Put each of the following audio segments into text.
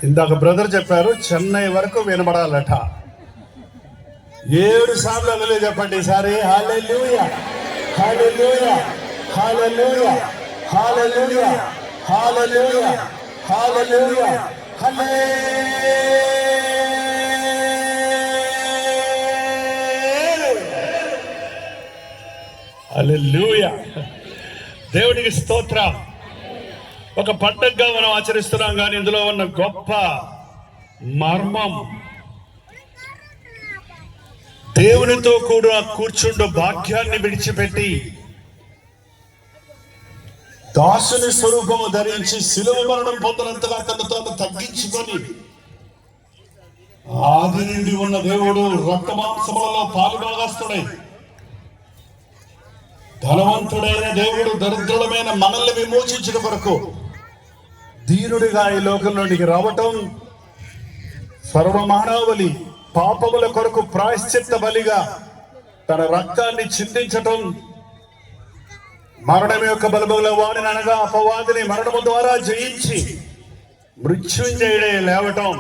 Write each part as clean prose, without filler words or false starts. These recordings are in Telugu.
ఇందాక బ్రదర్ చెప్పారు చెన్నై వరకు వినబడాలట. 7 సార్లు అల్లలే చెప్పండి ఈసారి. హల్లెలూయా హల్లెలూయా హల్లెలూయా హల్లెలూయా హల్లెలూయా హల్లెలూయా హల్లెలూయా. దేవునికి స్తోత్రం. ఒక పండగగా మనం ఆచరిస్తున్నాం, కానీ ఇందులో ఉన్న గొప్ప మర్మం, దేవునితో కూడా కూర్చుండు భాగ్యాన్ని విడిచిపెట్టి దాసుని స్వరూపము ధరించి శిలువ మరణం పొందినంతగా తను తాను తగ్గించుకొని ఆది నుండి ఉన్న దేవుడు రక్తమాంసములలో పాలుభాగస్తుడై ధనవంతుడైన దేవుడు దరిద్రులమైన మనల్ని విమోచించిన కొరకు దీనుడిగా ఈ లోకంలోనికి రావటం, సర్వమానవాళి పాపముల కొరకు ప్రాయశ్చిత్త బలిగా తన రక్తాన్ని చిందించటం, మరణం యొక్క బలముల వాడిని అనగా అపవాదిని మరణము ద్వారా జయించి మృత్యుంజయుడే లేవటం,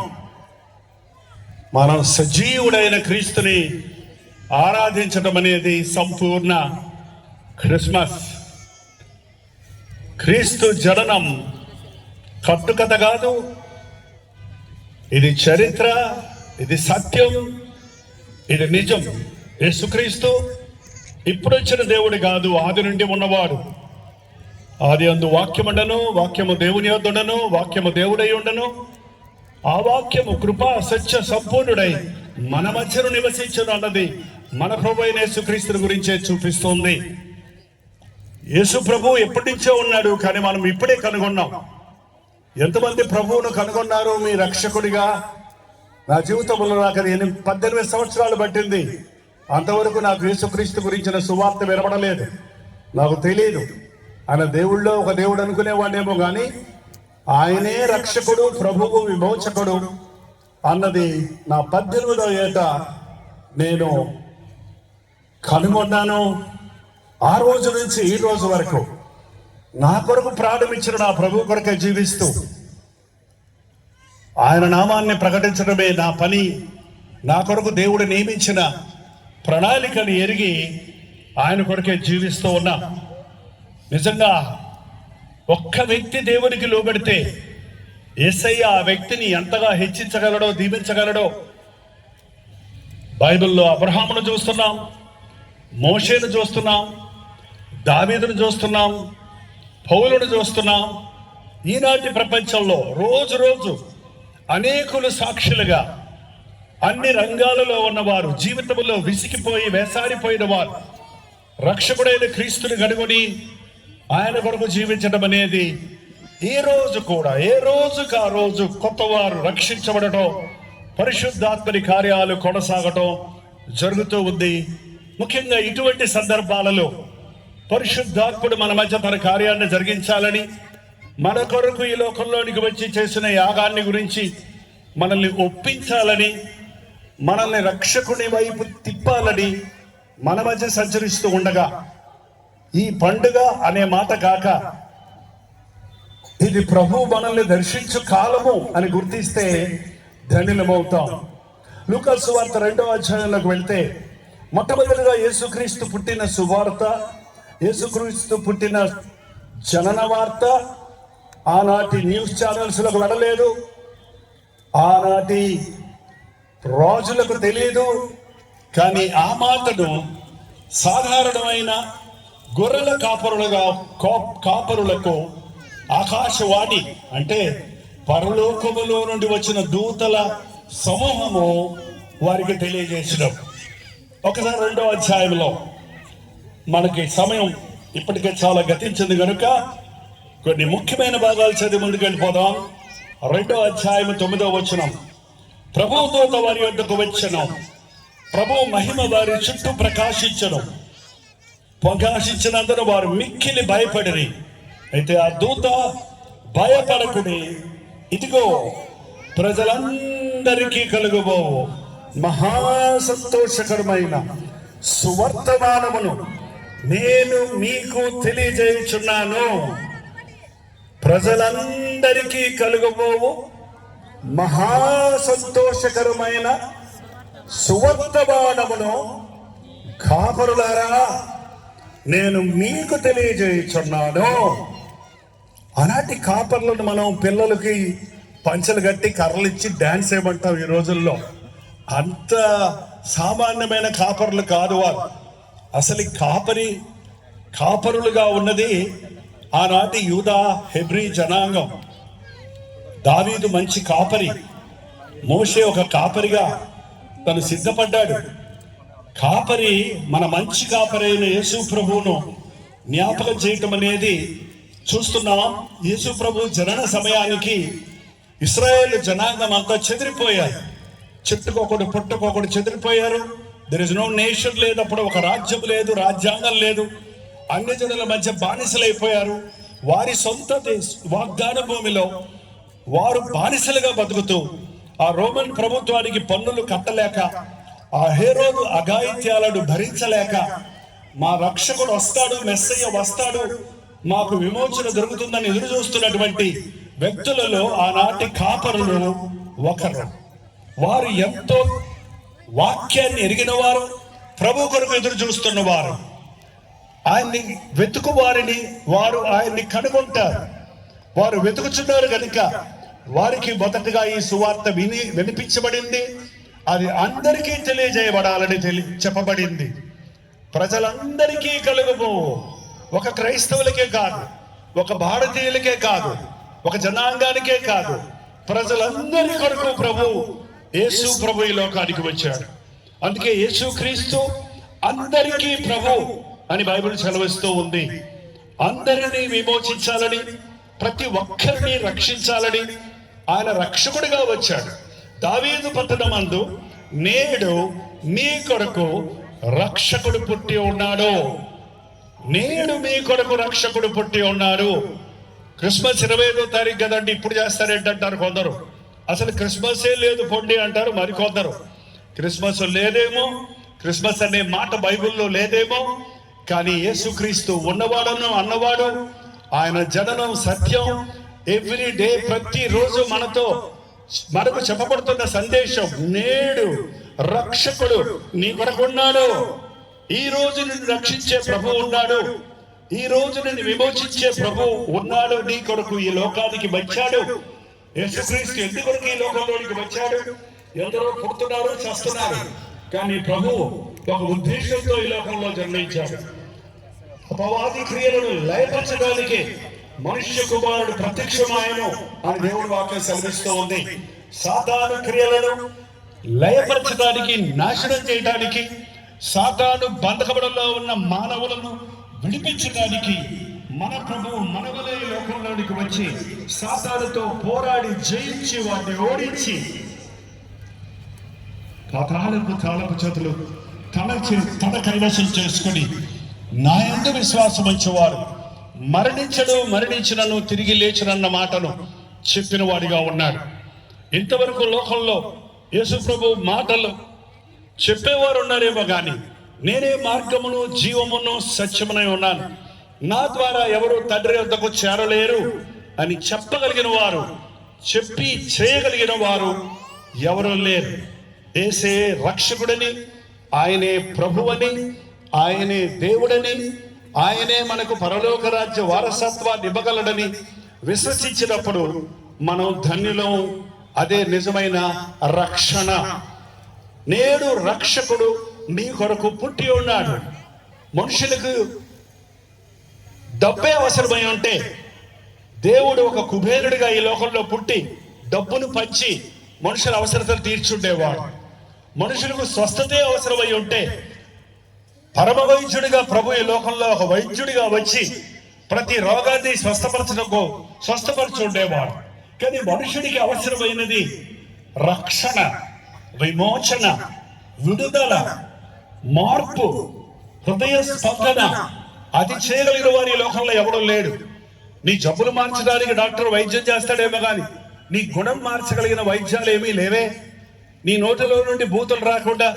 మనం సజీవుడైన క్రీస్తుని ఆరాధించటం అనేది సంపూర్ణ క్రిస్మస్. క్రీస్తు జననం కట్టుకథ కాదు, ఇది చరిత్ర, ఇది సత్యం, ఇది నిజం. యేసుక్రీస్తు ఇప్పుడు వచ్చిన దేవుడు కాదు, ఆది నుండి ఉన్నవాడు. ఆది అందు వాక్యముండను, వాక్యము దేవుని యొద్దను, వాక్యము దేవుడై ఉండను. ఆ వాక్యము కృపా సత్య సంపూర్ణుడై మన మధ్యను నివసించను అన్నది మన ప్రభు అయిన యేసుక్రీస్తుని గురించే చూపిస్తోంది. యేసు ప్రభు ఎప్పటి నుంచో ఉన్నాడు, కానీ మనం ఇప్పుడే కనుగొన్నాం. ఎంతమంది ప్రభువును కనుగొన్నారు మీ రక్షకుడిగా? నా జీవితంలో నాకు 18 సంవత్సరాలు పట్టింది. అంతవరకు నాకు యేసుక్రీస్తు గురించిన సువార్త వినబడలేదు, నాకు తెలియదు. ఆయన దేవుళ్ళో ఒక దేవుడు అనుకునేవాడేమో, కానీ ఆయనే రక్షకుడు, ప్రభువు, విమోచకుడు అన్నది నా 18వ ఏట నేను కనుగొన్నాను. ఆ రోజు నుంచి ఈ రోజు వరకు నా కొరకు ప్రాణం ఇచ్చిన నా ప్రభు కొరకే జీవిస్తూ ఆయన నామాన్ని ప్రకటించడమే నా పని. నా కొరకు దేవుడు నియమించిన ప్రణాళికను ఎరిగి ఆయన కొరకే జీవిస్తూ ఉన్నా. నిజంగా ఒక్క వ్యక్తి దేవునికి లోబడితే యేసయ్య ఆ వ్యక్తిని ఎంతగా హెచ్చించగలడో, దీవించగలడో. బైబిల్లో అబ్రహామును చూస్తున్నాం, మోషేను చూస్తున్నాం, దావీదును చూస్తున్నాం, పౌలును చూస్తున్నాం. ఈనాటి ప్రపంచంలో రోజు రోజు అనేకులు సాక్షులుగా అన్ని రంగాలలో ఉన్నవారు, జీవితంలో విసిగిపోయి వేసారిపోయిన వారు రక్షకుడైన క్రీస్తుని కనుగొని ఆయన కొరకు జీవించడం అనేది ఈ రోజు కూడా, ఏ రోజుకు ఆ రోజు కొత్త వారు రక్షించబడటం, పరిశుద్ధాత్మని కార్యాలు కొనసాగటం జరుగుతూ ఉంది. ముఖ్యంగా ఇటువంటి సందర్భాలలో పరిశుద్ధాత్ముడు మన మధ్య తన కార్యాన్ని జరిగించాలని, మన కొరకు ఈ లోకంలోనికి వచ్చి చేసిన యాగాన్ని గురించి మనల్ని ఒప్పించాలని, మనల్ని రక్షకుని వైపు తిప్పాలని మన మధ్య సంచరిస్తూ ఉండగా, ఈ పండుగ అనే మాట కాక ఇది ప్రభు మనల్ని దర్శించు కాలము అని గుర్తిస్తే ధన్యులమవుతాం. లూకా సువార్త 2వ అధ్యాయంలోకి వెళ్తే మొట్టమొదటిగా యేసుక్రీస్తు పుట్టిన సువార్త, యేసుక్రీస్తు పుట్టిన జనన వార్త ఆనాటి న్యూస్ ఛానల్స్లకు వెళ్ళలేదు, ఆనాటి రాజులకు తెలియదు. కానీ ఆ మాటను సాధారణమైన గొర్రెల కాపరులకు ఆకాశవాణి అంటే పరలోకములో నుండి వచ్చిన దూతల సమూహము వారికి తెలియజేసడం. ఒకసారి 2వ అధ్యాయంలో, మనకి సమయం ఇప్పటికే చాలా గతించింది కనుక కొన్ని ముఖ్యమైన భాగాలు చదివి ముందుకు వెళ్ళిపోదాం. 2వ అధ్యాయం 9వ వచనం. ప్రభువు దూత వారి వద్దకు వచ్చెను, ప్రభు మహిమ వారి చుట్టూ ప్రకాశించినందున వారు మిక్కిలి భయపడిరి. అయితే ఆ దూత భయపడకుడి, ఇదిగో ప్రజలందరికీ కలుగబోవు మహా సంతోషకరమైన సువర్తమానమును నేను మీకు తెలియజేయుచున్నాను. ప్రజలందరికీ కలుగబోవు మహా సంతోషకరమైన సువర్తమానమును కాపరులారా నేను మీకు తెలియజేయుచున్నాను. అలాంటి కాపర్లను మనం పిల్లలకి పంచలు కట్టి కర్రలు ఇచ్చి డాన్స్ చేయమంటాం ఈ రోజుల్లో. అంత సామాన్యమైన కాపరులు కాదు వారు. అసలు కాపరులుగా ఉన్నది ఆనాటి యూదా హెబ్రీ జనాంగం. దావీదు మంచి కాపరి, మోషే ఒక కాపరిగా తను సిద్ధపడ్డాడు. కాపరి మన మంచి కాపరి అయిన యేసు ప్రభువును జ్ఞాపకం చేయటం అనేది చూస్తున్నాం. యేసు ప్రభు జనన సమయానికి ఇశ్రాయేలు జనాంగం అంతా చెదిరిపోయారు. చెట్టుకోకడు పుట్టుకోకడు చెదిరిపోయారు. దెర్ ఇస్ నో నేషన్ లేదు, అప్పుడు ఒక రాజ్యం లేదు, రాజ్యాంగం లేదు. అన్ని జనుల మధ్య బానిసలైపోయారు. వారి సొంత వాగ్దాన భూమిలో వారు బానిసలుగా బతుకుతూ ఆ రోమన్ ప్రభుత్వానికి పన్నులు కట్టలేక, ఆ హేరోదు అఘాయిత్యాలను భరించలేక, మా రక్షకుడు వస్తాడు, మెస్సయ్య వస్తాడు, మాకు విమోచన దొరుకుతుందని ఎదురు చూస్తున్నటువంటి వ్యక్తులలో ఆనాటి కాపరులు ఒకరు. వారు ఎంతో వాక్యాన్ని ఎరిగిన వారు, ప్రభు కొరకు ఎదురు చూస్తున్న వారు. ఆయన్ని వెతుకు వారిని వారు ఆయన్ని కనుగొంటారు. వారు వెతుకుచున్నారు కనుక వారికి మొదటగా ఈ సువార్త వినిపించబడింది. అది అందరికీ తెలియజేయబడాలని చెప్పబడింది. ప్రజలందరికీ కలుగుము. ఒక క్రైస్తవులకే కాదు, ఒక భారతీయులకే కాదు, ఒక జనాంగానికే కాదు, ప్రజలందరి కొరకు యేసు ప్రభు ఈ లోకానికి వచ్చాడు. అందుకే యేసు క్రీస్తు అందరికీ ప్రభు అని బైబిల్ సెలవిస్తూ ఉంది. అందరినీ విమోచించాలని, ప్రతి ఒక్కరిని రక్షించాలని ఆయన రక్షకుడిగా వచ్చాడు. దావీదు పట్టణమందు నేడు మీ కొరకు రక్షకుడు పుట్టి ఉన్నాడు. నేడు మీ కొరకు రక్షకుడు పుట్టి ఉన్నాడు. క్రిస్మస్ 25వ తారీఖు కదండి, ఇప్పుడు చేస్తారేంటంటారు కొందరు. అసలు క్రిస్మసే లేదు పొండి అంటారు మరికొందరు. క్రిస్మస్ లేదేమో, క్రిస్మస్ అనే మాట బైబిల్లో లేదేమో, కానీ యేసుక్రీస్తు ఉన్నవాడను అన్నవాడు, ఆయన జననం సత్యం. ఎవ్రీ డే, ప్రతిరోజు మనకు చెప్పబడుతున్న సందేశం, నేడు రక్షకుడు నీ కొరకు ఉన్నాడు. ఈ రోజు నిన్ను రక్షించే ప్రభు ఉన్నాడు. ఈ రోజు నిన్ను విమోచించే ప్రభు ఉన్నాడు. నీ కొరకు ఈ లోకానికి వచ్చాడు. యేసుక్రీస్తు ఎందుకొరకు ఈ లోకంలోనికి వచ్చాడు? ఎందరో పుడుతున్నారు, చేస్తున్నారు, కానీ ప్రభు ఒక ఉద్దేశంతో ఈ లోకంలో జన్మించాడు. అపవాది క్రియలను లయపరచడానికి మనుష్య కుమారుడు ప్రత్యక్షమాయను అని దేవుడి వాక్యం సెలవిస్తూ ఉంది. సాతాను క్రియలను లయపరచడానికి, నాశనం చేయడానికి, సాతాను బంధకబడంలో ఉన్న మానవులను విడిపించడానికి మన ప్రభువు మనవలే లోకంలోనికి వచ్చి సాతానుతో పోరాడి జయించి వారిని ఓడించి పాతాళపు తాళపు చేతులు తన కైవసం చేసుకుని నా యందు విశ్వాసం ఉంచేవారు మరణించినను తిరిగి లేచినన్న మాటను చెప్పిన వాడిగా ఉన్నాడు. ఇంతవరకు లోకంలో యేసు ప్రభు మాటలు చెప్పేవారు ఉన్నారేమో కానీ, నేనే మార్గమును జీవమును సత్యమునై ఉన్నాను, నా ద్వారా ఎవరు తండ్రి వద్దకు చేరలేరు అని చెప్పగలిగిన వారు, చెప్పి చేయగలిగిన వారు ఎవరు లేరు. యేసే రక్షకుడని, ఆయనే ప్రభువని, ఆయనే దేవుడని, ఆయనే మనకు పరలోక రాజ్య వారసత్వాన్ని ఇవ్వగలడని విశ్వసించినప్పుడు మనం ధన్యులం. అదే నిజమైన రక్షణ. నేడు రక్షకుడు నీ కొరకు పుట్టి ఉన్నాడు. మనుషులకు డబ్బే అవసరమై ఉంటే దేవుడు ఒక కుబేరుడిగా ఈ లోకంలో పుట్టి డబ్బును పంచి మనుషుల అవసరతలు తీర్చుండేవాడు. మనుషులకు స్వస్థతే అవసరమై ఉంటే పరమ వైద్యుడిగా ప్రభు ఈ లోకంలో ఒక వైద్యుడిగా వచ్చి ప్రతి రోగాన్ని స్వస్థపరచుండేవాడు. కానీ మనుషుడికి అవసరమైనది రక్షణ, విమోచన, విడుదల, మార్పు, హృదయ స్పందన. అది చేయగలిగిన వారు ఈ లోకంలో ఎవడూ లేడు. నీ జబ్బులు మార్చడానికి డాక్టర్ వైద్యం చేస్తాడేమో కానీ నీ గుణం మార్చగలిగిన వైద్యాలు ఏమీ లేవే. నీ నోటిలో నుండి బూతులు రాకుండా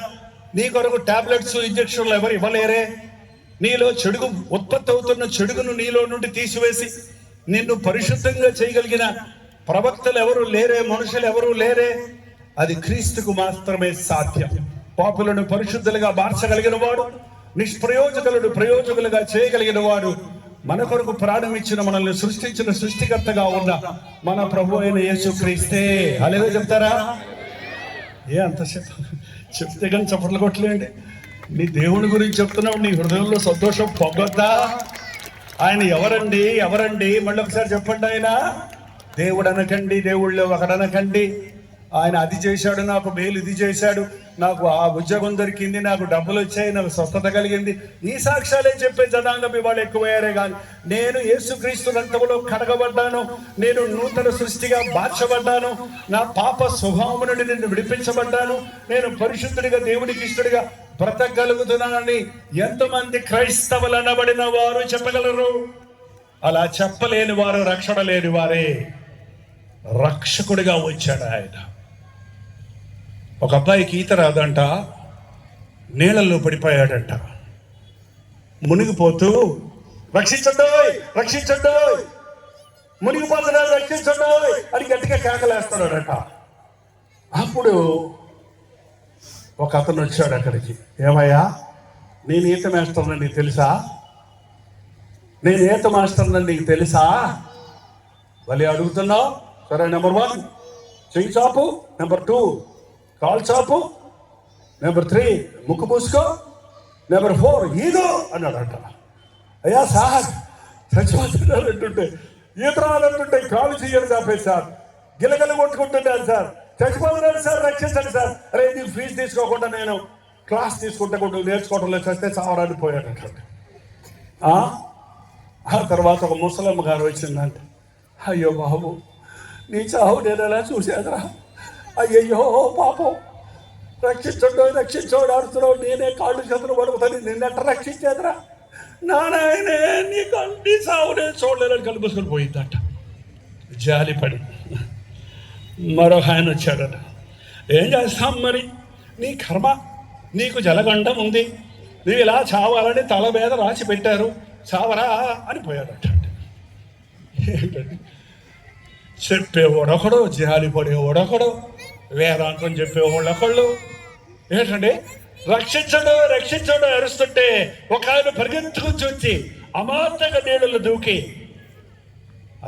నీ కొరకు టాబ్లెట్స్, ఇంజక్షన్లు ఎవరు ఇవ్వలేరే. నీలో చెడుగు ఉత్పత్తి అవుతున్న చెడుగును నీలో నుండి తీసివేసి నిన్ను పరిశుద్ధంగా చేయగలిగిన ప్రవక్తలు ఎవరు లేరే, మనుషులు ఎవరు లేరే, అది క్రీస్తుకు మాత్రమే సాధ్యం. పాపులను పరిశుద్ధులుగా మార్చగలిగిన వాడు, నిష్ప్రయోజకులను ప్రయోజకులుగా చేయగలిగిన వాడు, మన కొరకు ప్రాణం ఇచ్చిన, మనల్ని సృష్టించిన సృష్టికర్తగా ఉన్న మన ప్రభు అయిన యేసుక్రీస్తే. హల్లెలూయా చెప్తారా? అంత చెప్తే కానీ చప్పట్లు కొట్టలేండి. నీ దేవుని గురించి చెప్తున్నావు, నీ హృదయంలో సంతోషం పొగొద్దా? ఆయన ఎవరండి ఎవరండి? మళ్ళీ ఒకసారి చెప్పండి. ఆయన దేవుడు అనకండి, దేవుళ్ళు ఒకడనకండి. ఆయన అది చేశాడు, నాకు మేలు ఇది చేశాడు, నాకు ఆ ఉద్యోగం దొరికింది, నాకు డబ్బులు వచ్చాయి, నాకు స్వస్థత కలిగింది, ఈ సాక్ష్యాలే చెప్పే జనాంగం ఇవాళ ఎక్కువయ్యారే. కానీ నేను యేసుక్రీస్తు రక్తములో కడగబడ్డాను, నేను నూతన సృష్టిగా మార్చబడ్డాను, నా పాప స్వభావం నుండి నేను విడిపించబడ్డాను, నేను పరిశుద్ధుడిగా దేవునికి ఇష్టడిగా బ్రతకగలుగుతున్నానని ఎంతమంది క్రైస్తవులు అనబడిన వారు చెప్పగలరు? అలా చెప్పలేని వారు, రక్షణ లేని వారే. రక్షకుడిగా వచ్చాడు ఆయన. ఒక అబ్బాయికి ఈత రాదంట, నీళ్ళల్లో పడిపోయాడంట. మునిగిపోతూ రక్షించండి రక్షించండి, మునిగిపోతున్నాడు రక్షించండి అని గట్టిగా కేకలేస్తున్నాడట. అప్పుడు ఒక అతను వచ్చాడు అక్కడికి. ఏమయ్యా, నేను ఈత మాస్టర్ని నీకు తెలుసా? నేను ఈత మాస్టర్ని నీకు తెలుసా? మళ్ళీ అడుగుతున్నావు. సరే, నెంబర్ 1 చెయ్యి చాపు, నెంబర్ 2 కాలు చాపు, నెంబర్ 3 ముక్కు పూసుకో, నెంబర్ 4 ఈదు అన్నాడంట. అయ్యా సార్, చచ్చిపోతున్నారంటుంటే, ఈత రాలంటుంటే కాలు చెయ్యని చాపేది సార్, గిలగల కొట్టుకుంటున్నాను సార్, చచ్చిపోతున్నాను సార్, రక్షించండి సార్. అరే, నీకు ఫీజు తీసుకోకుండా నేను క్లాస్ తీసుకుంటే కొంచెం నేర్చుకోవడంలో చేస్తే చావరాన్ని పోయాడంట. ఆ తర్వాత ఒక ముసలమ్మ గారు వచ్చిందంటే, అయ్యో బాబు, నీ చావు నేను ఎలా చూసేదరా, అయ్యయ్యో పాపం, రక్షించండు రక్షించోడు ఆడుతున్నావు, నేనే కాళ్ళు చేతులు పడుకుతాను, నిన్నట్ట రక్షించేదరా నాయనే, నీ చావు నేను చూడలేదని కలుపుసుకొని పోయిందట. జాలిపడి మరొక ఆయన వచ్చాడట. ఏం చేస్తాం మరి, నీ కర్మ, నీకు జలగండం ఉంది, నువ్వు ఇలా చావాలని తల మీద రాసి పెట్టారు, చావరా అని పోయాడట. ఏంటండి, చెప్పేవాడొకడు, జాలిపడేవాడొకడు, వేదాంతం చెప్పేవాళ్ళు ఒకళ్ళు. ఏంటండి, రక్షించడు రక్షించడు అరుస్తుంటే ఒక ఆయన పరిగెత్తుకుని వచ్చి అమాంతంగా నీళ్ళలో దూకి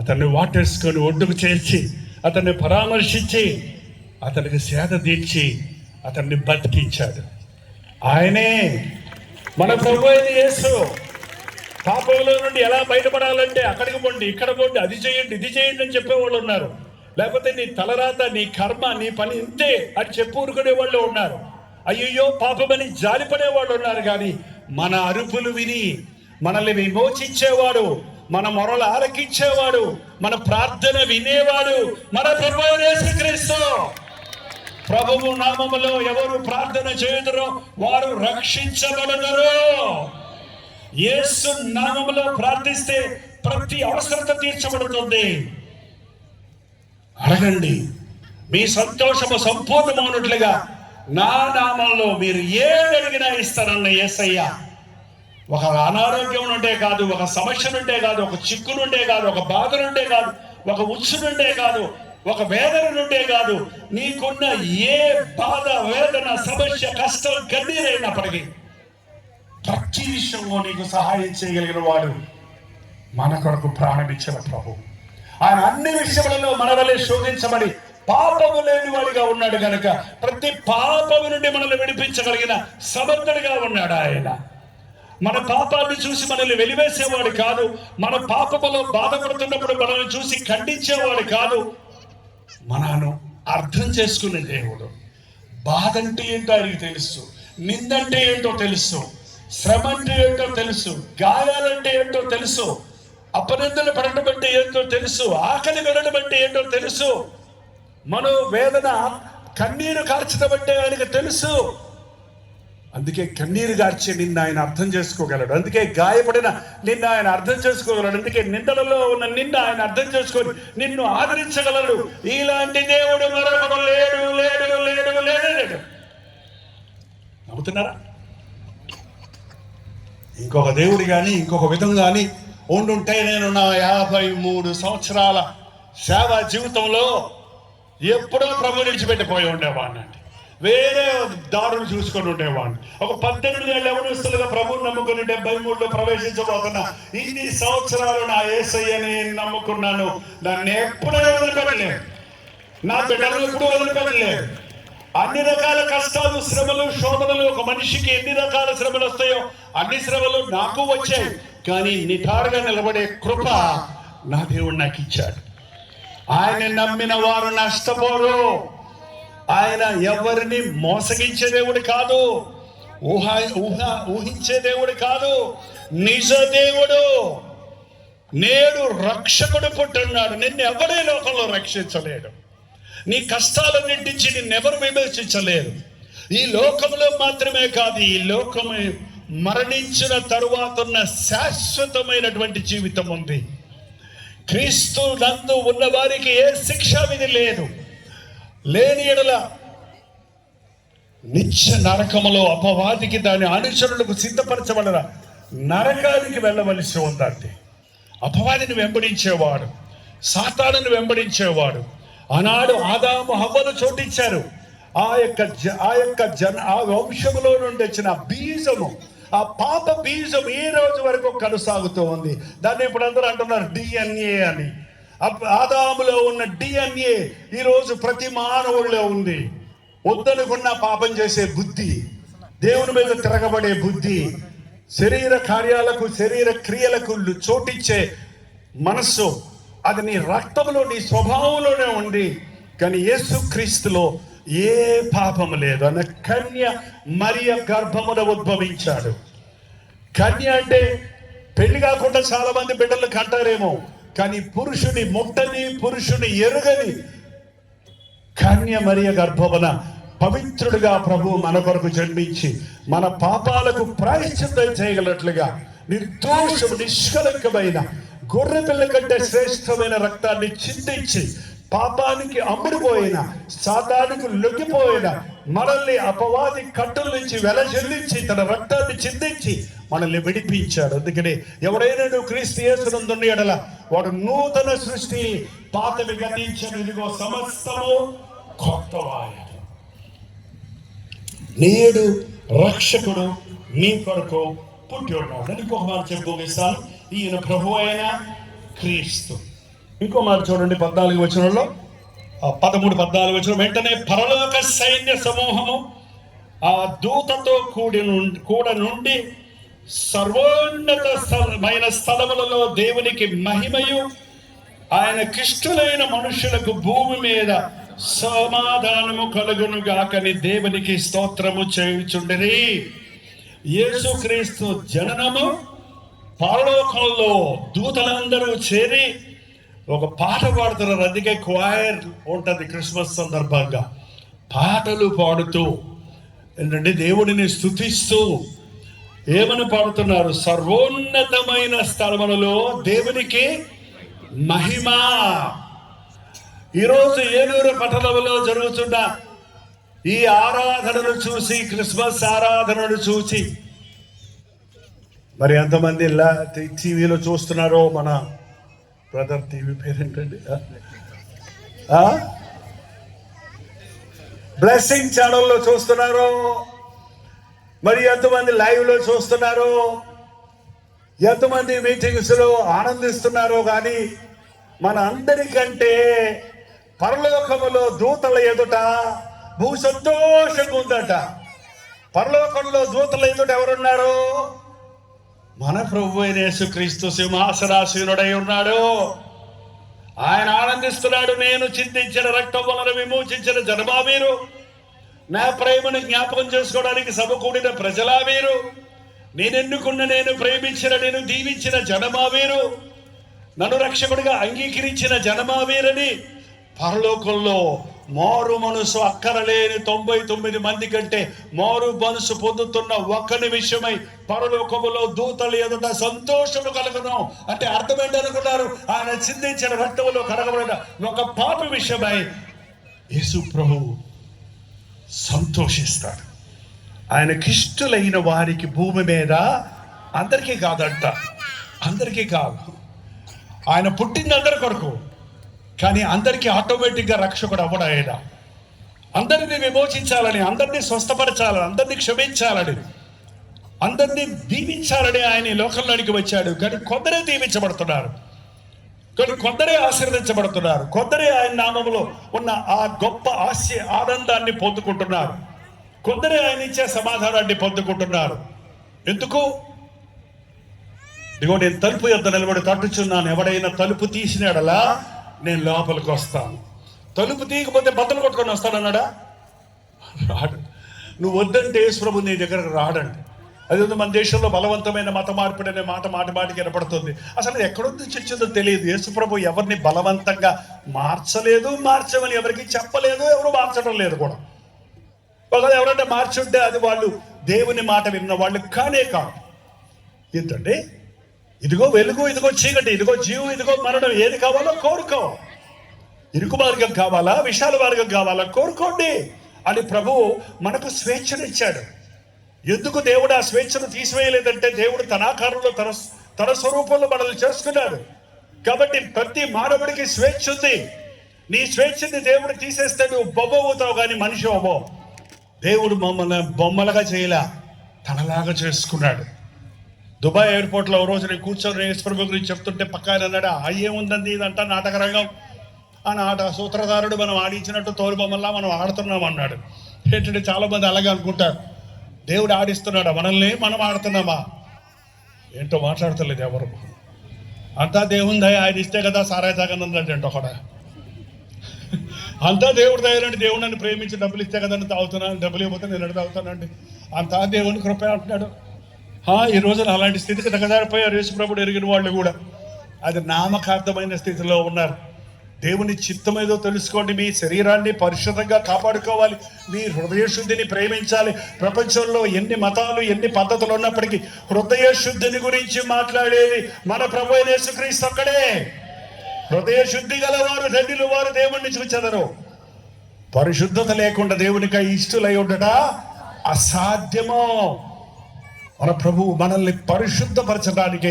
అతన్ని వాటేసుకొని ఒడ్డుకు చేర్చి అతన్ని పరామర్శించి అతనికి సేద తీర్చి అతన్ని బతికించాడు. ఆయనే మన ప్రభు అయిన యేసు. పాపంలో నుండి ఎలా బయటపడాలంటే అక్కడికి పోండి, ఇక్కడ పోండి, అది చేయండి ఇది చేయండి అని చెప్పేవాళ్ళు ఉన్నారు. లేకపోతే నీ తలరాత, నీ కర్మ, నీ పని ఇంతే అని చెప్పు ఊరుకునే వాళ్ళు ఉన్నారు. అయ్యయ్యో పాపమని జాలిపడే వాళ్ళు ఉన్నారు. కానీ మన అరుపులు విని మనల్ని విమోచించేవాడు, మన మొరలు ఆలకించేవాడు, మన ప్రార్థన వినేవాడు మన ప్రభువు యేసుక్రీస్తు. ప్రభువు నామములో ఎవరు ప్రార్థన చేయుదురో వారు రక్షించబడతారు. యేసు నామములో ప్రార్థిస్తే ప్రతి అవసరత తీర్చబడుతుంది. అడగండి, మీ సంతోషము సంపూర్ణమవునట్లుగా నా నామంలో మీరు ఏది అడిగినా ఇస్తారన్న యేసయ్య. ఒక అనారోగ్యం నుండే కాదు, ఒక సమస్య నుండే కాదు, ఒక చిక్కు నుండే కాదు, ఒక బాధ నుండే కాదు, ఒక ఉచ్చు నుండే కాదు, ఒక వేదన నుండే కాదు, నీకున్న ఏ బాధ, వేదన, సమస్య, కష్టం, కన్నీరైనప్పటికీ ప్రతి విషయంలో నీకు సహాయం చేయగలిగిన వాడు మన కొరకు ప్రాణమిచ్చిన ప్రభు. ఆయన అన్ని విషయములలో మన వలె శోధించబడి పాపము లేని వాడిగా ఉన్నాడు కనుక ప్రతి పాపము నుండి మనల్ని విడిపించగలిగిన సమర్థుడిగా ఉన్నాడు ఆయన. మన పాపాన్ని చూసి మనల్ని వెలివేసేవాడు కాదు, మన పాపములో బాధపడుతున్నప్పుడు మనల్ని చూసి ఖండించేవాడు కాదు, మనను అర్థం చేసుకునే దేవుడు. బాధ అంటే ఏంటో ఆయనకి తెలుసు, నిందంటే ఏంటో తెలుసు, శ్రమ అంటే ఏంటో తెలుసు, గాయాలంటే ఏంటో తెలుసు, అపనిందలు పడడం అంటే ఏంటో తెలుసు, ఆకలి వెళ్ళడం అంటే ఏంటో తెలుసు, మనో వేదన కన్నీరు కార్చడం అంటే ఆయనకు తెలుసు. అందుకే కన్నీరు గార్చే నిన్ను ఆయన అర్థం చేసుకోగలడు, అందుకే గాయపడిన నిన్ను ఆయన అర్థం చేసుకోగలడు, అందుకే నిందలలో ఉన్న నిన్ను ఆయన అర్థం చేసుకొని నిన్ను ఆదరించగలడు. ఇలాంటి దేవుడు మరొకడు లేడు లేడు లేడు లేడు లేడు. నమ్ముతున్నారా? ఇంకొక దేవుడు కానీ ఇంకొక విధం కానీ ఉండుంటే నేను నా 53 సంవత్సరాల సేవా జీవితంలో ఎప్పుడో ప్రభు విడిచిపెట్టిపోయి ఉండేవాడిని అండి. వేరే దారులు చూసుకొని ఉండేవాడిని. ఒక 18 ఏళ్ళ యవనస్తులుగా ప్రభువుని నమ్ముకుని 73లో ప్రవేశించబోతున్నా. ఇన్ని సంవత్సరాలు నా యేసయ్యని నమ్ముకున్నాను. నన్ను ఎప్పుడూ వదిలిపెట్టలేదు, నా బిడ్డలను ఎప్పుడు వదిలిపెట్టలేదు. అన్ని రకాల కష్టాలు, శ్రమలు, శోధనలు, ఒక మనిషికి ఎన్ని రకాల శ్రమలు వస్తాయో అన్ని శ్రమలు నాకు వచ్చాయి. కానీ నిటారుగా నిలబడే కృప నా దేవుడు నాకు ఇచ్చాడు. ఆయన నమ్మిన వారు నష్టపోరు. ఆయన ఎవరిని మోసగించే దేవుడు కాదు, ఊహించే దేవుడు కాదు, నిజ దేవుడు. నేడు రక్షకుడు పుట్టున్నాడు. నిన్ను ఎవడే లోకంలో రక్షించలేడు. నీ కష్టాలన్నింటించి నిన్నెవరు విమర్శించలేరు. ఈ లోకంలో మాత్రమే కాదు, ఈ లోకము మరణించిన తరువాత ఉన్న శాశ్వతమైనటువంటి జీవితం ఉంది. క్రీస్తు నందు ఉన్న వారికి ఏ శిక్షా విధి లేదు. లేని ఎడల నిత్య నరకములో అపవాదికి దాని అనుచరులకు సిద్ధపరచబడిన నరకానికి వెళ్ళవలసి ఉందండి. అపవాదిని వెంబడించేవాడు, సాతానుని వెంబడించేవాడు. ఆనాడు ఆదాము హవ్వను చోటిచ్చారు. ఆ వంశములో నుండి వచ్చిన బీజము, ఆ పాప బీజం ఈ రోజు వరకు కొనసాగుతూ ఉంది. దాన్ని ఇప్పుడు అందరూ అంటున్నారు DNA అని. ఆదాములో ఉన్న DNA ఈరోజు ప్రతి మానవుల్లో ఉంది. వద్దనుకున్న పాపం చేసే బుద్ధి, దేవుని మీద తిరగబడే బుద్ధి, శరీర కార్యాలకు, శరీర క్రియలకు చోటిచ్చే మనస్సు, అది నీ రక్తంలో, నీ స్వభావంలోనే ఉంది. కానీ యేసుక్రీస్తులో ఏ పాపము లేదు. అన్న కన్య మరియ గర్భమున ఉద్భవించాడు. కన్య అంటే పెళ్లి కాకుండా చాలా మంది బిడ్డలు కంటారేమో, కానీ పురుషుని ముట్టని, పురుషుని ఎరుగని కన్య మరియ గర్భమున పవిత్రుడిగా ప్రభు మన కొరకు జన్మించి మన పాపాలకు ప్రాయశ్చిత్తం చేయగలట్లుగా నిర్దోషము, నిష్కలంకమైన గొర్రె పిల్ల కంటే శ్రేష్టమైన రక్తాన్ని చిందించి పాపానికి అమ్ముడుపోయిన, సాతానికి లొంగిపోయిన మనల్ని అపవాది కట్టుల నుంచి వెల చెల్లించి తన రక్తాన్ని చిందించి మనల్ని విడిపించాడు. అందుకని ఎవరైనా నువ్వు క్రీస్తు యేసునందున్న ఎడల వాడు నూతన సృష్టి, పాతవి గతించను, ఇదిగో సమస్తము కొత్తవాయెను. నేడు రక్షకుడు మీ కొరకు పుట్టి ఉన్నాడు. ఇంకొక మాట చెప్పుకోగిస్తాను, ఈయన ప్రభు అయిన క్రీస్తు. ఇంకో మాట చూడండి 14 వచనంలో, 13-14 వచనం. వెంటనే పరలోక సైన్య సమూహము ఆ దూతతో కూడా నుండి సర్వోన్నతమైన స్థలములలో దేవునికి మహిమయు ఆయన కిష్టులైన మనుషులకు భూమి మీద సమాధానము కలుగును గాకని దేవునికి స్తోత్రము చేయుచుండిరి. యేసుక్రీస్తు జననము పరలోకంలో దూతలందరూ చేరి ఒక పాట పాడుతున్నారు. అందుకే క్వైర్ ఉంటుంది క్రిస్మస్ సందర్భంగా, పాటలు పాడుతూ ఏంటంటే దేవుడిని స్తుతిస్తూ ఏమని పాడుతున్నారు? సర్వోన్నతమైన స్థలములలో దేవునికి మహిమ. ఈరోజు ఏలూరు పట్టణంలో జరుగుతున్న ఈ ఆరాధనను చూసి, క్రిస్మస్ ఆరాధనను చూసి మరి ఎంతమంది టీవీలో చూస్తున్నారో, మన బ్రదర్ టీవీ పేరేంటండి, బ్లెస్సింగ్ ఛానల్లో చూస్తున్నారో, మరి ఎంతమంది లైవ్ లో చూస్తున్నారో, ఎంతమంది మీటింగ్స్ లో ఆనందిస్తున్నారో, కానీ మన అందరికంటే పరలోకములో దూతల ఎదుట భూ సంతోషంగా ఉందట. పరలోకంలో దూతల ఎదుట ఎవరున్నారు? మన ప్రభు అయిన యేసుక్రీస్తు సింహాసనాసీనుడై ఉన్నాడు. ఆయన ఆనందిస్తున్నాడు. నేను చిందించిన రక్తం వలన విమోచించిన జనమా వీరు, నా ప్రేమను జ్ఞాపకం చేసుకోవడానికి సమకూడిన ప్రజలా వీరు, నేను ఎన్నుకున్న, నేను ప్రేమించిన, నేను దీవించిన జనమా వీరు, నన్ను రక్షకుడిగా అంగీకరించిన జనమా వీరని పరలోకంలో మారు మనసు అక్కరలేని 99 మంది కంటే మారు మనసు పొందుతున్న ఒక్కని విషయమై పరలోకములో దూతలు ఎదుట సంతోషము కలుగును. అంటే అర్థం ఏంటనుకున్నారు? ఆయన చిందించిన రక్తములో కడగబడిన ఒక పాపి విషయమై యేసు ప్రభువు సంతోషిస్తాడు. ఆయనకిష్టులైన వారికి భూమి మీద, అందరికీ కాదంట, అందరికీ కాదు, ఆయన పుట్టింది అందరి కొరకు, కానీ అందరికీ ఆటోమేటిక్గా రక్షకుడు అవ్వడు ఆయన. అందరినీ విమోచించాలని, అందరినీ స్వస్థపరచాలని, అందరినీ క్షమించాలని, అందరినీ దీవించాలని ఆయన ఈ లోకంలోనికి వచ్చాడు. కానీ కొందరే దీవించబడుతున్నారు, కానీ కొందరే ఆశీర్వదించబడుతున్నారు, కొందరే ఆయన నామములో ఉన్న ఆ గొప్ప ఆనందాన్ని పొందుకుంటున్నారు, కొందరే ఆయన ఇచ్చే సమాధానాన్ని పొందుకుంటున్నారు. ఎందుకు? ఇదిగో నేను తలుపు యొద్ద నిలబడి తట్టుచున్నాను, ఎవడైనా తలుపు తీసినాడలా నేను లోపలికి వస్తాను. తలుపు తీయకపోతే బద్దలు కొట్టుకొని వస్తానన్నాడా? రాడు. నువ్వు వద్దంటే యేసుప్రభు నీ దగ్గరకు రాడండి. అది మన దేశంలో బలవంతమైన మత మార్పిడి అనే మాట మాటికి వినపడుతుంది. అసలు ఎక్కడొంది చర్చిందో తెలియదు. యేసుప్రభు ఎవరిని బలవంతంగా మార్చలేదు, మార్చమని ఎవరికి చెప్పలేదు, ఎవరు మార్చడం లేదు కూడా. ఒకవేళ ఎవరంటే మార్చుంటే అది వాళ్ళు దేవుని మాట విన్న వాళ్ళు కానే కాదు. ఏంటంటే ఇదిగో వెలుగు, ఇదిగో చీకటి, ఇదిగో జీవం, ఇదిగో మరణం, ఏది కావాలో కోరుకో. ఇరుకు మార్గం కావాలా, విశాల మార్గం కావాలా, కోరుకోండి అని ప్రభువు మనకు స్వేచ్ఛనిచ్చాడు. ఎందుకు దేవుడు ఆ స్వేచ్ఛను తీసివేయలేదంటే దేవుడు తన ఆకారంలో తన స్వరూపంలో మనల్ని చేసుకున్నాడు. కాబట్టి ప్రతి మానవుడికి స్వేచ్ఛ ఉంది. నీ స్వేచ్ఛని దేవుడు తీసేస్తే నువ్వు బొమ్మ అవుతావు, కానీ మనిషి అవ్వో. దేవుడు మమ్మల్ని బొమ్మలుగా చేయలే, తనలాగా చేసుకున్నాడు. దుబాయ్ ఎయిర్పోర్ట్లో ఒక రోజు నేను కూర్చొని యేసుప్రభు గురించి చెప్తుంటే పక్కన అన్నాడు, అయ్యేముందండి ఇదంతా నాటక రంగం, ఆ నాటక సూత్రధారుడు మనం ఆడించినట్టు తోలు బొమ్మల్లా మనం ఆడుతున్నాం అన్నాడు. ఏంటంటే చాలామంది అలాగే అనుకుంటారు, దేవుడు ఆడిస్తున్నాడా మనల్ని, మనం ఆడుతున్నామా? ఏంటో మాట్లాడతలేదు ఎవరు. అంతా దేవుని దయ, ఆయన ఇస్తే కదా సారాయి తాగనందండి అంటే ఒకడ. అంతా దేవుడు దయనండి, దేవుడు నన్ను ప్రేమించి డబ్బులు ఇస్తే కదండి తాగుతున్నాను, డబ్బులు ఇవ్వకపోతే నేను ఎక్కడ తాగుతానండి, అంతా దేవుని కృప అంటున్నాడు. ఈ రోజున అలాంటి స్థితికి తగదారిపోయారు యేసుప్రభుడు ఎరిగిన వాళ్ళు కూడా. అది నామకార్థమైన స్థితిలో ఉన్నారు. దేవుని చిత్తం ఏదో తెలుసుకోండి. మీ శరీరాన్ని పరిశుద్ధంగా కాపాడుకోవాలి, మీ హృదయ శుద్ధిని ప్రేమించాలి. ప్రపంచంలో ఎన్ని మతాలు, ఎన్ని పద్ధతులు ఉన్నప్పటికీ హృదయ శుద్ధిని గురించి మాట్లాడేది మన ప్రభు అయిన యేసుక్రీస్తు ఒక్కడే. హృదయ శుద్ధి గలవారు ధన్యులు, వారు దేవుణ్ణి చూచెదరు. పరిశుద్ధత లేకుండా దేవునికి ఇష్టలై ఉండట అసాధ్యమో. మన ప్రభువు మనల్ని పరిశుద్ధపరచడానికే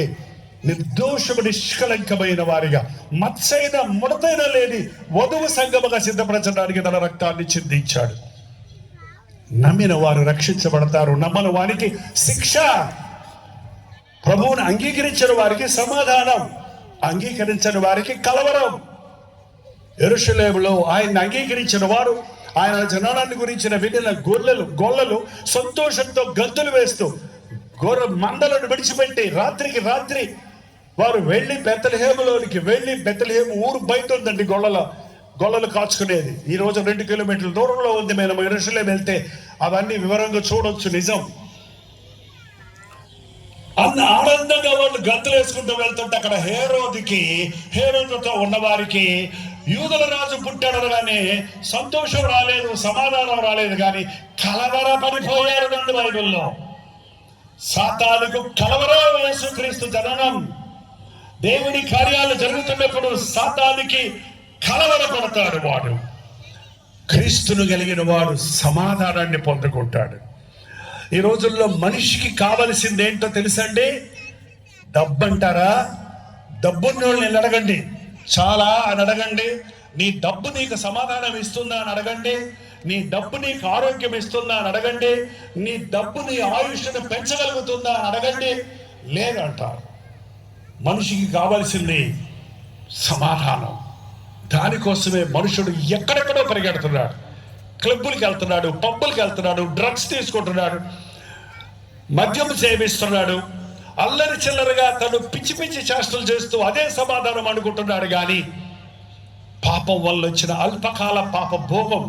నిర్దోషము నిష్కలంకమైన వారిగా, మత్సైన ముడతైన లేని వధువు సంగముగా సిద్ధపరచడానికి తన రక్తాన్ని చిందించాడు. నమ్మిన వారు రక్షించబడతారు, నమ్మని వారికి శిక్ష. ప్రభువును అంగీకరించిన వారికి సమాధానం, అంగీకరించని వారికి కలవరం. యెరూషలేములో ఆయన్ని అంగీకరించిన వారు, ఆయన జననాన్ని గురించిన వినిన గొల్లలు సంతోషంతో గంతులు వేస్తూ గొర్రె మందలను విడిచిపెట్టి రాత్రికి రాత్రి వారు వెళ్ళి బెత్లెహేములోనికి వెళ్ళి, బెత్లెహేము ఊరు బయట ఉందండి గొల్లలు కాచుకునేది. ఈ రోజు 2 కిలోమీటర్ల దూరంలో ఉంది. మేము యెరూషలేం వెళ్తే అవన్నీ వివరంగా చూడొచ్చు. నిజం. అన్న ఆనందంగా వాళ్ళు గంతులు వేసుకుంటూ వెళ్తుంటే అక్కడ హేరోదుతో ఉన్నవారికి యూదుల రాజు పుట్టాడనగానే సంతోషం రాలేదు, సమాధానం రాలేదు, కానీ కలవరపడిపోయారు నందు బైబిల్లో. సాతానుకు కలవరం యేసుక్రీస్తు జననం. దేవుని కార్యాలు జరుగుతున్నప్పుడు సాతానికి కలవరపడతాడు వాడు. క్రీస్తును కలిగిన వాడు సమాధానాన్ని పొందుకుంటాడు. ఈ రోజుల్లో మనిషికి కావలసింది ఏంటో తెలుసండి? డబ్బు అంటారా? డబ్బున్నోళ్ళని అడగండి, చాలా అని అడగండి. నీ డబ్బు నీకు సమాధానం ఇస్తుందా అని అడగండి. నీ డబ్బు నీకు ఆరోగ్యం ఇస్తుందా అని అడగండి. నీ డబ్బు నీ ఆయుష్ను పెంచగలుగుతుందా అని అడగండి. లేదంటారు. మనిషికి కావాల్సింది సమాధానం. దానికోసమే మనుషుడు ఎక్కడెక్కడో పరిగెడుతున్నాడు. క్లబ్బులకి వెళ్తున్నాడు, పబ్బులకి వెళ్తున్నాడు, డ్రగ్స్ తీసుకుంటున్నాడు, మద్యం సేవిస్తున్నాడు, అల్లరి చిల్లరగా తను పిచ్చి పిచ్చి చేష్టలు చేస్తూ అదే సమాధానం అనుకుంటున్నాడు. కానీ పాపం వల్ల వచ్చిన అల్పకాల పాప భోగం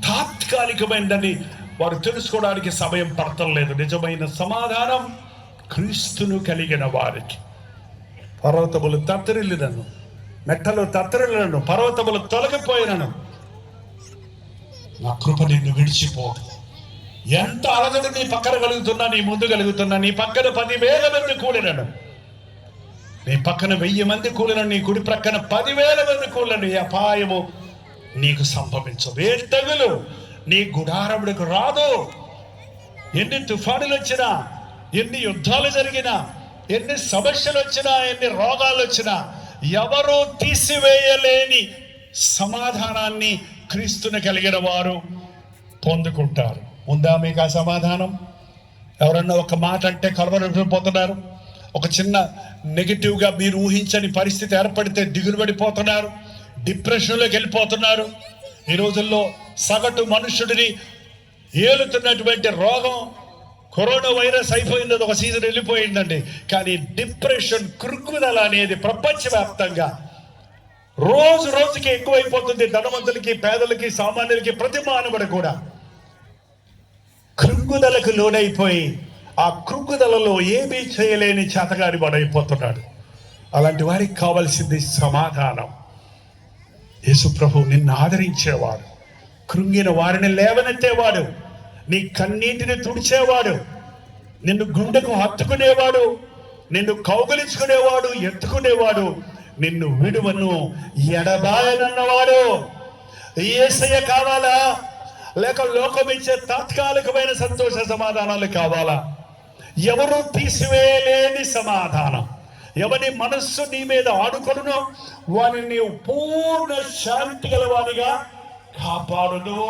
తాత్కాలికమైనదని వారు తెలుసుకోవడానికి సమయం పడటం లేదు. నిజమైన సమాధానం క్రీస్తును కలిగిన వారికి. పర్వతములు తత్తరిల్లినను, మెట్టలు తత్తరిల్లినను, పర్వతములు తొలగిపోయినను, నా కృప నిన్ను విడిచిపోదు. ఎంత అలజడి నీ పక్కన కలుగుతున్నా, నీ ముందు కలుగుతున్నా, నీ పక్కన 10,000 మంది కూలినను, నీ పక్కన 1000 మంది కూలినను, నీ కుడి ప్రక్కన 10,000 మంది కూలినను, ఈ అపాయము నీకు సంభవించదు. ఏ తెగులు నీ గుడారముడికి రాదు. ఎన్ని తుఫానులు వచ్చినా, ఎన్ని యుద్ధాలు జరిగినా, ఎన్ని సమస్యలు వచ్చినా, ఎన్ని రోగాలు వచ్చినా, ఎవరూ తీసివేయలేని సమాధానాన్ని క్రీస్తుని కలిగిన వారు పొందుకుంటారు. ఉందా మీకు ఆ సమాధానం? ఎవరన్నా ఒక మాట అంటే కలవరపోతున్నారు, ఒక చిన్న నెగిటివ్గా మీరు ఊహించని పరిస్థితి ఏర్పడితే దిగులు పడిపోతున్నారు, డిప్రెషన్లోకి వెళ్ళిపోతున్నారు. ఈ రోజుల్లో సగటు మనుష్యుడిని ఏలుతున్నటువంటి రోగం కరోనా వైరస్ అయిపోయింది, ఒక సీజన్ వెళ్ళిపోయిందండి. కానీ డిప్రెషన్, కృంగుదల అనేది ప్రపంచవ్యాప్తంగా రోజు రోజుకి ఎక్కువైపోతుంది. ధనవంతులకి, పేదలకి, సామాన్యులకి, ప్రతి మానవుడు కూడా కృంగుదలకు లోనైపోయి ఆ కృంగుదలలో ఏమీ చేయలేని చేతగాని వాడైపోతున్నాడు. అలాంటి వారికి కావాల్సింది సమాధానం. యేసు ప్రభు నిన్ను ఆదరించేవాడు, కృంగిన వారిని లేవనెత్తేవాడు, నీ కన్నీటిని తుడిచేవాడు, నిన్ను గుండెకు హత్తుకునేవాడు, నిన్ను కౌగలించుకునేవాడు, ఎత్తుకునేవాడు, నిన్ను విడువను ఎడబాయనన్నవాడు. యేసయ్య కావాలా, లేక లోకం ఇచ్చే తాత్కాలికమైన సంతోష సమాధానాలు కావాలా? ఎవరు తీసివేయలేని సమాధానం. ఎవరి మనస్సు నీ మీద ఆడుకొనునో వారిని నీవు పూర్ణ శాంతి గలవానిగా కాపాడును.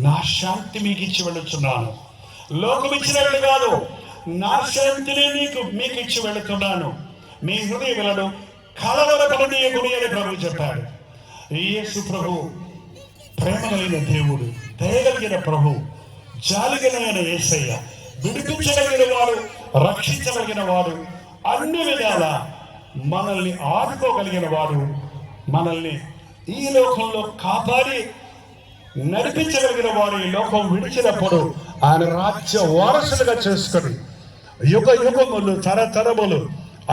నా శాంతి మీకు ఇచ్చి వెళుతున్నాను, లోకం ఇచ్చినట్లు కాదు, నా శాంతిని మీకు ఇచ్చి వెళుతున్నాను. మీ హృదయములను కలవరపడనీయకుడి అని ప్రభు చెప్పాడు. యేసు ప్రభు ప్రేమ కలిగిన దేవుడు, దయగలిగిన ప్రభు, జాలిగలిగిన యేసయ్య, విడిపించగలిగిన వాడు, రక్షించగలిగిన వాడు, అన్ని విధాల మనల్ని ఆదుకోగలిగిన వాడు, మనల్ని ఈ లోకంలో కాపాడి నడిపించగలిగిన వాడు. ఈ లోకం విడిచినప్పుడు ఆయన రాజ్య వారసులుగా చేసుకొని యుగ యుగములు, తరతరములు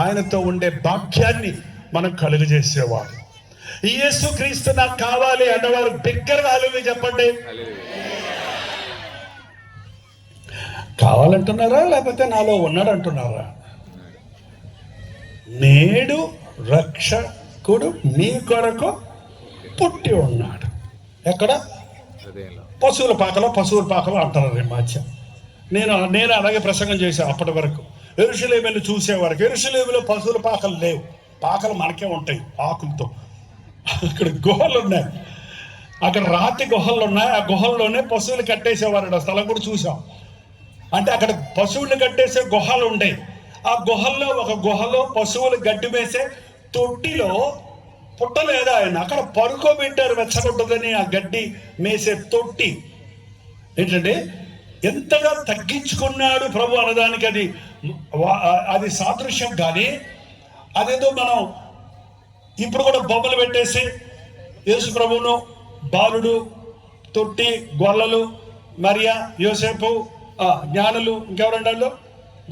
ఆయనతో ఉండే భాగ్యాన్ని మనం కలుగజేసేవాడు. యేసు క్రీస్తు నాకు కావాలి అన్నవారు బిగ్గరగా హల్లెలూయా చెప్పండి. కావాలంటున్నారా, లేకపోతే నాలో ఉన్నాడు అంటున్నారా? నేడు రక్షకుడు నీ కొరకు పుట్టి ఉన్నాడు. ఎక్కడ? పశువుల పాకలో అంటారు ఈ మధ్య. నేను అలాగే ప్రసంగం చేశాను. అప్పటి వరకు యెరూషలేమును చూసే వరకు యెరూషలేములో పశువుల పాకలు లేవు. పాకలు మనకే ఉంటాయి ఆకులతో. అక్కడ గుహలు ఉన్నాయి, అక్కడ రాతి గుహలు ఉన్నాయి. ఆ గుహల్లోనే పశువులు కట్టేసేవారు. ఆ స్థలం కూడా చూసాం. అంటే అక్కడ పశువులు కట్టేసే గుహలు ఉండేవి. ఆ గుహల్లో ఒక గుహలో పశువులు గడ్డి వేసే తొట్టిలో పుట్టలేదా ఆయన, అక్కడ పడుకోబెట్టారు వెచ్చగొట్టదని. ఆ గడ్డి మేసే తొట్టి ఏంటంటే ఎంతగా తగ్గించుకున్నాడు ప్రభు అనడానికి అది సాదృశ్యం. కానీ అదేదో మనం ఇప్పుడు కూడా బొమ్మలు పెట్టేసి యేసు ప్రభువును, బాలుడు, తొట్టి, గొల్లలు, మరియా, యోసేపు, జ్ఞానులు, ఇంకెవరండాళ్ళు,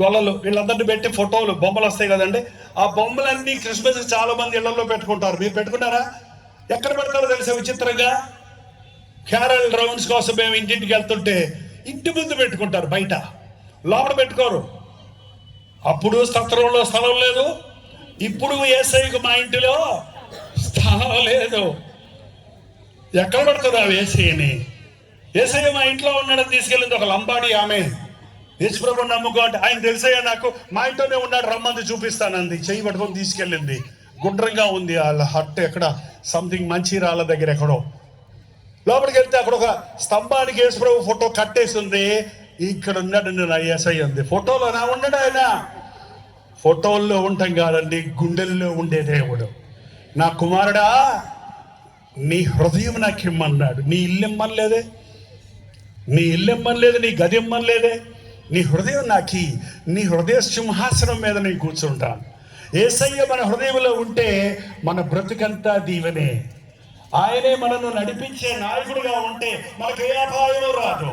గొల్లలు, వీళ్ళందరినీ పెట్టి ఫోటోలు, బొమ్మలు వస్తాయి కదండి. ఆ బొమ్మలన్నీ క్రిస్మస్ చాలా మంది ఇళ్లలో పెట్టుకుంటారు. మీరు పెట్టుకున్నారా? ఎక్కడ పెడతారో తెలుసా విచిత్రంగా? క్యారల్ రౌండ్స్ కోసం మేము ఇంటింటికి వెళ్తుంటే ఇంటి ముందు పెట్టుకుంటారు, బయట లోపల పెట్టుకోరు. అప్పుడు సత్రంలో స్థలం లేదు, ఇప్పుడు యేసయ్యకు మా ఇంటిలో స్థలం లేదు. ఎక్కడ పడుతుంది ఆ యేసయ్యని? యేసయ్య మా ఇంట్లో ఉన్నాడని తీసుకెళ్ళింది ఒక లంబాడి ఆమె. యేసుప్రభు నమ్ముకో అంటే ఆయన తెలుసయ్యా నాకు, మా ఇంట్లోనే ఉన్నాడు, రమ్మంది చూపిస్తానంది. చెయ్యి పట్టుకొని తీసుకెళ్ళింది. గుండ్రంగా ఉంది వాళ్ళ హట్, ఎక్కడ సంథింగ్ మంచిర్యాల దగ్గర ఎక్కడో. లోపలికి వెళ్తే అక్కడ ఒక స్తంభానికి యేసుప్రభు ఫోటో కట్టేసి ఉంది. ఇక్కడ ఉన్నాడు నా యేసయ్య ఉంది. ఫోటోలో నా ఉన్నాడు ఆయన. ఫోటోల్లో ఉంటాం కాదండి, గుండెల్లో ఉండే దేవుడు. నా కుమారుడా, నీ హృదయం నాకు ఇమ్మన్నాడు. నీ ఇల్లు ఇమ్మనలేదే, నీ ఇల్లు ఇమ్మనలేదు, నీ గది ఇమ్మనలేదే. నీ హృదయం నాకి, నీ హృదయ సింహాసనం మీద నేను కూర్చుంటాను. యేసయ్య మన హృదయంలో ఉంటే మన బ్రతుకంతా దీవెనే. ఆయనే మనను నడిపించే నాయకుడిగా ఉంటే మనకు ఏ అపాయం రాదు.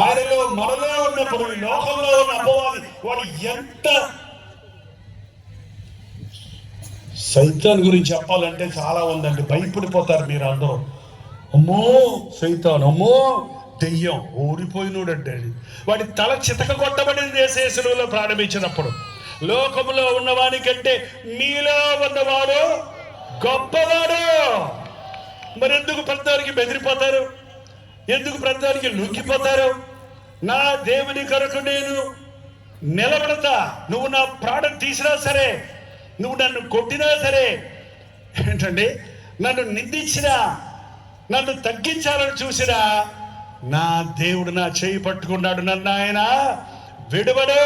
ఆయనలో మనలో ఉన్నప్పుడు ఈ లోకంలో ఉన్న అపవాది వాడు ఎంత సైతాన్ గురించి చెప్పాలంటే చాలా ఉందండి. భయపడిపోతారు మీరు అందరూ. అమ్మో సైతాన్, అమ్మో దెయ్యం, ఊరిపోయినోడంటే వాడి తల చితక కొట్టబడింది యేసులో ప్రారంభించినప్పుడు. లోకములో ఉన్నవాని కంటే మీలో ఉన్నవాడు గొప్పవాడు. మరి ఎందుకు ప్రతిదానికి బెదిరిపోతారు? ఎందుకు ప్రతిదానికి లొంగిపోతారు? నా దేవుని కొరకు నేను నిలబడతా, నువ్వు నా ప్రాణం తీసినా సరే, నువ్వు నన్ను కొట్టినా సరే. ఏంటండి నన్ను నిందించినా, నన్ను తగ్గించాలని చూసినా, నా దేవుడు నా చేయి పట్టుకున్నాడు, నన్ను ఆయన విడువడు.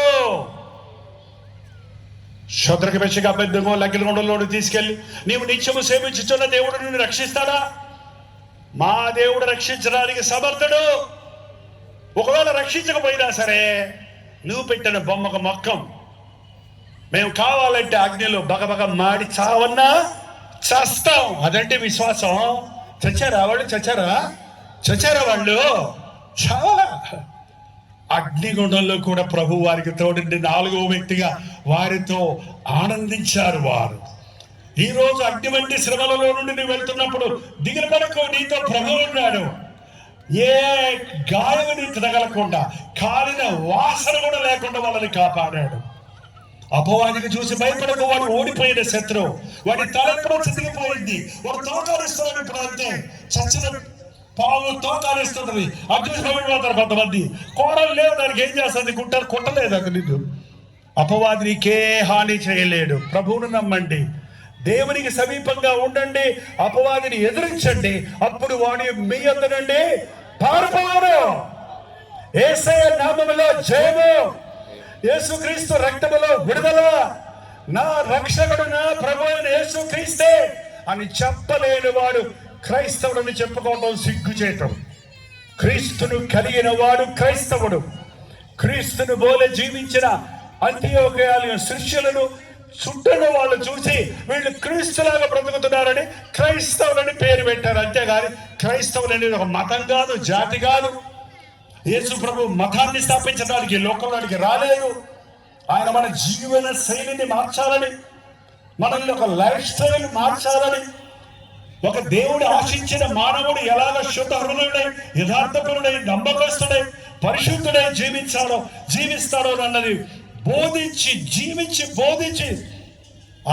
శత్రుకి మెచ్చగా పెద్దగో లగ్నగుండంలోని తీసుకెళ్ళి నీవు నిత్యము సేవించుచున్న దేవుడు నిన్ను రక్షిస్తాడా? మా దేవుడు రక్షించడానికి సమర్థుడు. ఒకవేళ రక్షించకపోయినా సరే నువ్వు పెట్టిన బొమ్మకు మొక్కం. మేము కావాలంటే అగ్నిలో బగబగ మాడి చావన్నా చేస్తాం. అదంటే విశ్వాసం. చచ్చారా వాళ్ళు? చచ్చారా వాళ్ళు? చాలా. అగ్నిగుండంలో కూడా ప్రభు వారికి తోడుండి 4వ వ్యక్తిగా వారితో ఆనందించారు వారు. ఈరోజు అగ్ని వంటి శ్రమలలో నుండి నువ్వు వెళ్తున్నప్పుడు దిగులు పడకు, నీతో ప్రభు ఉన్నాడు. ఏ గాయము నీకు తగలకుండా, కాలిన వాసన కూడా లేకుండా వాళ్ళని కాపాడాడు. అపవాదికి చూసి భయపడకు, వాడు ఓడిపోయిన శత్రువు. వాడి తలెప్పుడో చితికిపోయింది. వాడు తోకాలిస్తున్నాడు. ఇప్పుడు అంతే, చచ్చిన పావు తోకాలిస్తుంది. అగ్నిపోతారు కొంతమంది. కోడలు లేవు, దానికి ఏం చేస్తుంది? కుట్టలేదు అగ్ని. అపవాది నీకే హాని చేయలేడు. ప్రభువును నమ్మండి, దేవునికి సమీపంగా ఉండండి, అపవాదిని ఎదిరించండి. అప్పుడు వాడి మీ యొద్దనండి పారిపోవడు. యేసయ్య నామములో జయము, యేసుక్రీస్తు రక్తములో విడుదల. నా రక్షకుడు నా ప్రభు అయిన యేసుక్రీస్తే అని చెప్పలేని వాడు క్రైస్తవుడని చెప్పుకోవడం సిగ్గుచేయటం. క్రీస్తును కలిగిన వాడు క్రైస్తవుడు. క్రీస్తును బోలే జీవించిన అంతియోకయాల శిష్యులను చుట్టూ వాళ్ళు చూసి వీళ్ళు క్రీస్తులాగా బ్రతుకుతున్నారని క్రైస్తవులని పేరు పెట్టారు. అంతేగాని క్రైస్తవులు అనేది ఒక మతం కాదు, జాతి కాదు. యేసు ప్రభు మతాన్ని స్థాపించడానికి లోకంలోనికి రాలేదు. ఆయన మన జీవన శైలిని మార్చాలని, మనల్ని ఒక లైఫ్ స్టైల్ మార్చాలని, ఒక దేవుడు ఆశించిన మానవుడు ఎలాగ శుద్ధ హృదయుడై, యథార్థపరుడై, నమ్మకస్తుడై, పరిశుద్ధుడై జీవిస్తాడో అన్నది బోధించి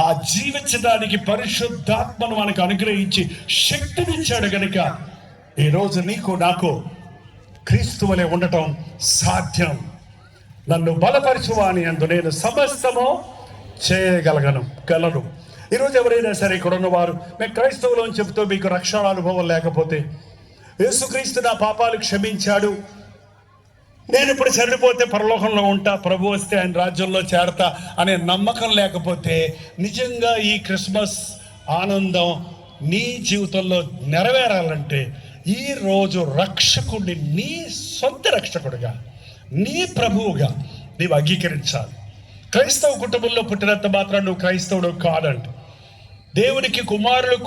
ఆ జీవించడానికి పరిశుద్ధాత్మను మనకు అనుగ్రహించి శక్తినిచ్చాడు కనుక ఈరోజు నీకు నాకు క్రీస్తు వలె ఉండటం సాధ్యం. నన్ను బలపరచువాని అందు నేను సమస్తము చేయగలను. ఈరోజు ఎవరైనా సరే ఇక్కడ ఉన్నవారు మేము క్రైస్తవులు అని చెబుతూ మీకు రక్షణ అనుభవం లేకపోతే, యేసుక్రీస్తు నా పాపాలు క్షమించాడు, నేను ఇప్పుడు చనిపోతే పరలోకంలో ఉంటా, ప్రభు వస్తే ఆయన రాజ్యంలో చేరతా అనే నమ్మకం లేకపోతే, నిజంగా ఈ క్రిస్మస్ ఆనందం నీ జీవితంలో నెరవేరాలంటే ఈ రోజు రక్షకుడిని నీ సొంత రక్షకుడిగా, నీ ప్రభువుగా నీవు అంగీకరించాలి. క్రైస్తవ కుటుంబంలో పుట్టినంత మాత్రం నువ్వు క్రైస్తవుడు కాదండి. దేవునికి కుమారులు